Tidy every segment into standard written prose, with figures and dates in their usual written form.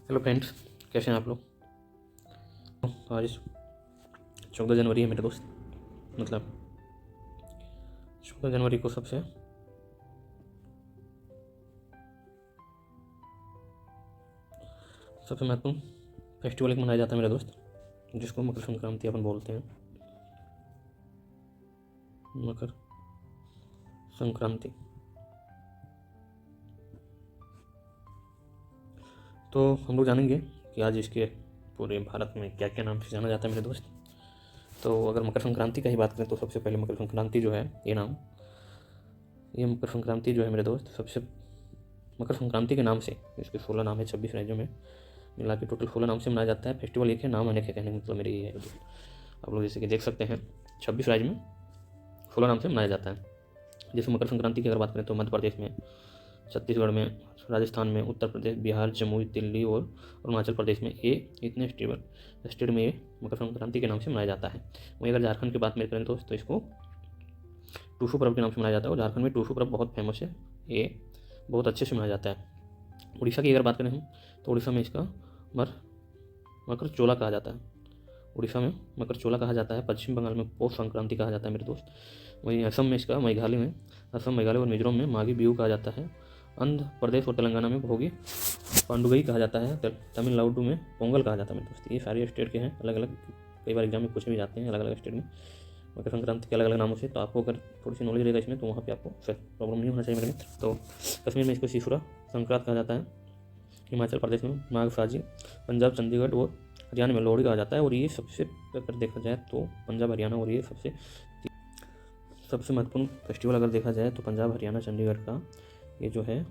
Hello friends, कैसे हैं आप लोग। तो आज 14 जनवरी है मेरे दोस्त। मतलब 14 जनवरी को सबसे महत्वपूर्ण फेस्टिवल एक मनाया जाता है मेरे दोस्त, जिसको मकर संक्रांति अपन बोलते हैं। मकर संक्रांति तो हम लोग जानेंगे कि आज इसके पूरे भारत में क्या क्या नाम से जाना जाता है मेरे दोस्त। तो अगर मकर संक्रांति का ही बात करें तो सबसे पहले मकर संक्रांति जो है ये मकर संक्रांति जो है मेरे दोस्त, सबसे मकर संक्रांति के नाम से इसके 16 नाम है। 26 राज्यों में मिला के टोटल 16 नाम से मनाया जाता है। फेस्टिवल एक है, नाम अनेक है, कहने का मतलब मेरे ये है। आप लोग जैसे कि देख सकते हैं 26 राज्य में 16 नाम से मनाया जाता है। जैसे मकर संक्रांति की अगर बात करें तो मध्य प्रदेश में, छत्तीसगढ़ में, राजस्थान में, उत्तर प्रदेश, बिहार, जमुई, दिल्ली और अरुणाचल प्रदेश में ये इतने स्टेट में ये मकर संक्रांति के नाम से मनाया जाता है। वहीं अगर झारखंड की बात में करें दोस्त तो इसको टूसू पर्व के नाम से मनाया जाता है। और झारखंड में टूसू पर्व बहुत फेमस है, ये बहुत अच्छे से मनाया जाता है। उड़ीसा की अगर बात करें हम तो उड़ीसा में इसका मकर चोला कहा जाता है। उड़ीसा में मकर चोला कहा जाता है। पश्चिम बंगाल में पौष संक्रांति कहा जाता है मेरे दोस्त। वहीं असम में इसका असम, मेघालय और मिजोरम में माघी बिहू कहा जाता है। आंध्र प्रदेश और तेलंगाना में भोगी पांडुगई कहा जाता है। तमिलनाडु में पोंगल कहा जाता है मेरे दोस्त। ये सारे स्टेट के हैं अलग अलग, कई बार एग्जाम में पूछे भी जाते हैं अलग अलग स्टेट में मकर संक्रांति के अलग अलग नामों से। तो आपको अगर थोड़ी सी नॉलेज रहेगा इसमें तो वहाँ पे आपको प्रॉब्लम नहीं होना चाहिए मेरे मित्र। तो कश्मीर में इसको शिशुरा संक्रांत कहा जाता है। हिमाचल प्रदेश में माघ साजी, पंजाब, चंडीगढ़ और हरियाणा में लोहड़ी कहा जाता है। और ये सबसे अगर देखा जाए तो पंजाब, हरियाणा और ये सबसे महत्वपूर्ण फेस्टिवल अगर देखा जाए तो पंजाब, हरियाणा, चंडीगढ़ का ये जो है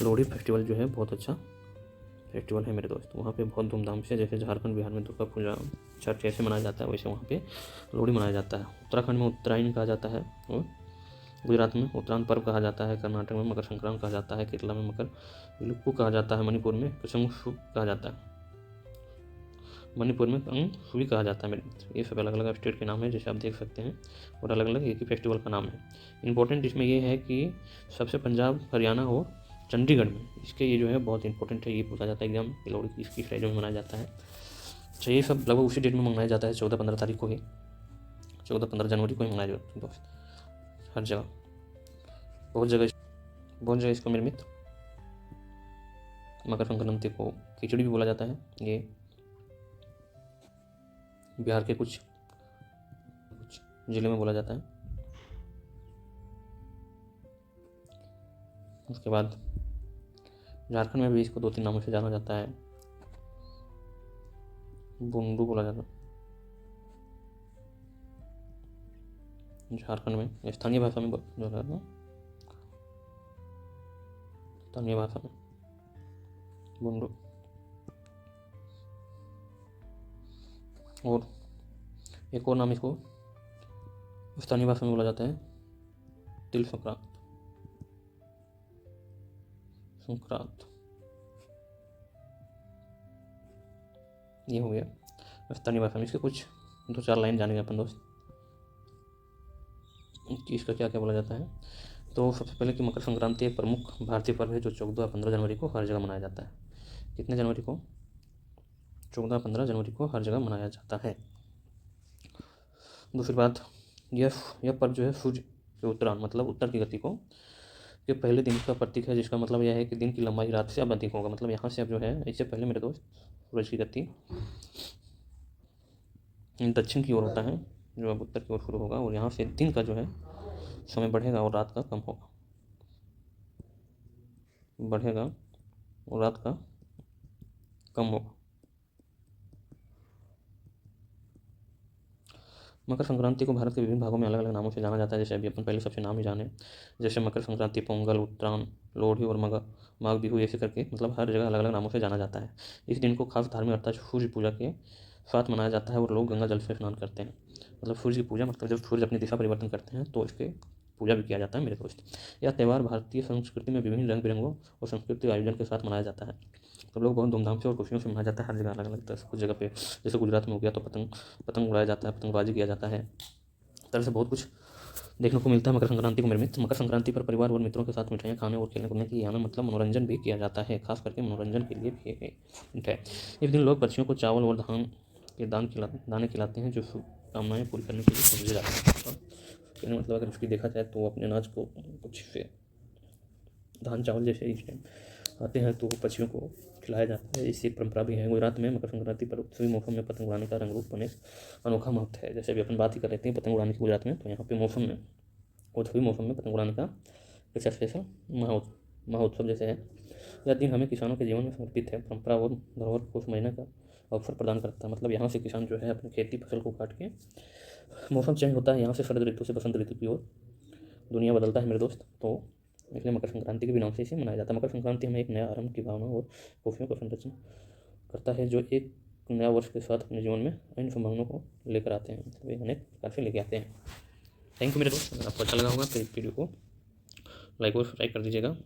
लोहड़ी फेस्टिवल जो है बहुत अच्छा फेस्टिवल है मेरे दोस्त। वहाँ पे बहुत धूमधाम से, जैसे झारखंड, बिहार में दुर्गा पूजा, छठ ऐसे मनाया जाता है, वैसे वहाँ पे लोहड़ी मनाया जाता है। उत्तराखंड में उत्तरायण कहा जाता है और गुजरात में उत्तरायण पर्व कहा जाता है। कर्नाटक में मकर संक्रांति कहा जाता है। केरला में मकर विलुक्कू कहा जाता है। मणिपुर में कसंगसु कहा जाता है। मणिपुर में अंगसुई कहा जाता है मेरे मित्र। ये सब अलग अलग स्टेट के नाम है जैसे आप देख सकते हैं, और अलग अलग एक ही फेस्टिवल का नाम है। इंपॉर्टेंट इसमें ये है कि सबसे पंजाब, हरियाणा और चंडीगढ़ में इसके ये जो है बहुत इंपॉर्टेंट है। ये पूछा जाता है एग्जाम में लोहड़ी किस राज्य में मनाया जाता है। तो ये सब लगभग उसी डेट में मनाया जाता है, 14-15 तारीख को ही, 14-15 जनवरी को ही मनाया जाता है दोस्त। हर जगह बहुत जगह इसको मेरे मित्र मकर संक्रांति को खिचड़ी भी बोला जाता है। ये बिहार के कुछ जिले में बोला जाता है। उसके बाद झारखंड में भी इसको 2-3 नामों से जाना जाता है। बुंडू बोला जाता है झारखंड में। स्थानीय भाषा में बुंडू। और एक और नाम इसको स्थानीय भाषा में बोला जाता है तिल संक्रांत। ये हो गया स्थानीय भाषा में। इसके कुछ 2-4 लाइन जानेंगे अपन दोस्त कि इसका क्या क्या बोला जाता है। तो सबसे पहले कि मकर संक्रांति एक प्रमुख भारतीय पर्व है जो 14-15 जनवरी को हर जगह मनाया जाता है। कितने जनवरी को? 14-15 जनवरी को हर जगह मनाया जाता है। दूसरी बात, यह पर्व जो है सूर्य के उत्तरायण मतलब उत्तर की गति को के पहले दिन का प्रतीक है, जिसका मतलब यह है कि दिन की लंबाई रात से अब अधिक होगा। मतलब यहाँ से अब जो है, इससे पहले मेरे दोस्त सूरज की गति दक्षिण की ओर होता है, जो अब उत्तर की ओर शुरू होगा। और यहाँ से दिन का जो है समय बढ़ेगा और रात का कम होगा। मकर संक्रांति को भारत के विभिन्न भागों में अलग अलग नामों से जाना जाता है। जैसे अभी अपन पहले सबसे नाम ही जाने, जैसे मकर संक्रांति, पोंगल, उत्तरायण, लोहड़ी और माघ बिहू, ऐसे करके मतलब हर जगह अलग अलग नामों से जाना जाता है। इस दिन को खास धार्मिक अर्थात सूर्य पूजा के साथ मनाया जाता है और लोग गंगा जल से स्नान करते हैं। मतलब सूर्य की पूजा, मतलब जब सूर्य अपनी दिशा परिवर्तन करते हैं तो इसके पूजा भी किया जाता है मेरे दोस्त। यह त्यौहार भारतीय संस्कृति में विभिन्न रंग बिरंगों और सांस्कृतिक आयोजन के साथ मनाया जाता है। तो लोग बहुत धूमधाम से और खुशियों से मनाया जाता है हर जगह अलग अलग तरह से। कुछ जगह पे जैसे गुजरात में हो गया तो पतंग उड़ाया जाता है, पतंगबाजी किया जाता है। इस तरह से बहुत कुछ देखने को मिलता है मकर संक्रांति को निर्मित। मकर संक्रांति पर परिवार और मित्रों के साथ मिठाइयाँ खाने और खेलने कूदने की यहाँ मतलब मनोरंजन भी किया जाता है, खास करके मनोरंजन के लिए भी मिठाई। इस दिन लोग पक्षियों को चावल और धान के दाने खिलाते हैं, जो शुभ कामनाएँ पूरी करने के लिए समझे जाते हैं। कहने मतलब अगर उसकी देखा जाए तो अपने अनाज को कुछ से धान चावल जैसे इस टाइम आते हैं तो पक्षियों को खिलाया जाता है। इससे एक परंपरा भी है। गुजरात में मकर संक्रांति पर उत्सवी मौसम में पतंग उड़ाने का रंग रूप अनेक अनोखा महत्व है। जैसे अभी अपन बात ही कर रहे थे पतंग उड़ाने की गुजरात में, तो यहाँ पे मौसम में उत्सवी मौसम में पतंग उड़ाने का कुछ स्पेशल महोत्सव जैसे है। यह दिन हमें किसानों के जीवन में समर्पित है, परंपरा और धरोहर को समझने का अवसर प्रदान करता है। मतलब यहाँ से किसान जो है अपनी खेती फसल को काट के, मौसम चेंज होता है यहाँ से शरद ऋतु से बसंत ऋतु की ओर दुनिया बदलता है मेरे दोस्त। तो इसलिए मकर संक्रांति के भी नाम से इसे मनाया जाता है। मकर संक्रांति हमें एक नया आरंभ की भावना और खुशियों का संरक्षण करता है, जो एक नया वर्ष के साथ अपने जीवन में इन संभावनाओं को लेकर आते हैं, मतलब ये अनेक प्रकार से लेके आते हैं। थैंक यू मेरे दोस्त। अगर आपको अच्छा लगा होगा तो इस वीडियो को लाइक और सब्सक्राइब कर दीजिएगा।